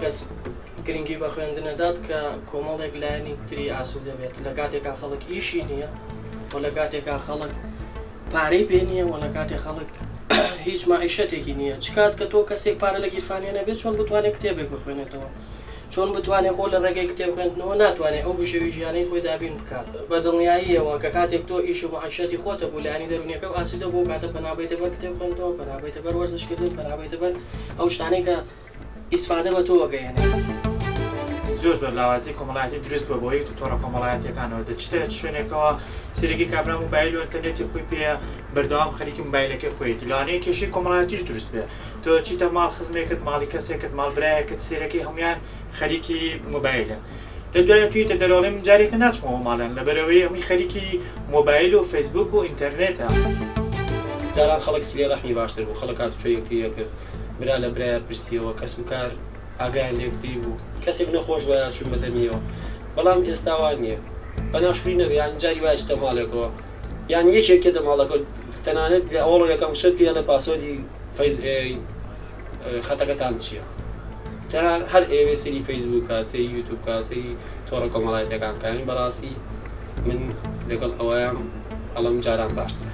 کەس گرنگی بە خوێندنەدات کە کۆمەڵێک لایەنی تری ئاسوود دەبێت لە کاتێکا خەڵک ئیشی نییە و لە کاتێکا خەڵک پارەی پێ نییە و لە کاتێک خەڵک هیچ مائیشەتێکی نییە چ کات کە تۆ کەسێک پارە لە گیرفانیە نەبێت چۆن بتوانێت کتێبێک بخوێنێتەوە چۆن بتوانێت خۆ لە ڕێگەی کتێب خوێندنەوە ناتوانێت ئەو بژێوی ژیانەی خۆی دابین بکات بە دڵنیاییەوە کە کاتێک تۆ ئیش و مائیشەتی خۆتە بوو لایەنی دەرونیەکە و ئاسوودە بۆ کاتە بەنابێتە بەر کتێب خوێندنەوە بەنابێتە بەر وەرزشکردن بەنابێتە بەر ئەو شتانەی کە ئیسفادە بە تۆ وەگەیەنێت زۆر لاوازی کۆمەڵایەتی دروست بە بۆی تۆڕە کۆمەڵایەتیەکانەوە دەچێت شوێنێکەوە سێرەکی کابرا موبایل و ئینتەرنێتی خۆی پێ بەردەوام خەریکی موبایلەکەی خۆیەتی لەوانەیە کێشەی کۆمەڵایەتیش دروست بێ تۆ چیتە ماڵ خزمێکت ماڵی کەسێکت ماڵبرایەکت سێرەکەی هەمویان خەریکی موبایلن لە دوایە تویتە دەرەوەڵێ من جارێکە ناچمەوە ماڵێن لەبەرەوەی هەمووی خەریکی موبایل و فەیسبوک و ئینتەرنێتە جاران خەڵک سلێ ڕەحمی باشتر بوو خەڵک هاتوچۆ یەکتریە کرد برا لە برایە پرسیەوە کەس و کار ئاگایان لێکتری بوو کەسێک نەخۆش وایە چوون بەدەمیەوە بەڵام ئێستاوان نییە بەناشوری نەبێ یان جاری وایشتە ماڵێکەوە یان یەکێکێ دە ماڵەکە تەنانەت ئەوڵ یەکەم شت پێ لە پاسۆدی خەتەکەتان چییە تا هەر ئێوێ سەری فەیسبووکە سەری یوتیوبکە سەری تۆڕە کۆمەڵایەتەکان کانی بەڕاستی من لەگەڵ ئەوەیان ئەڵەم جاران باشترە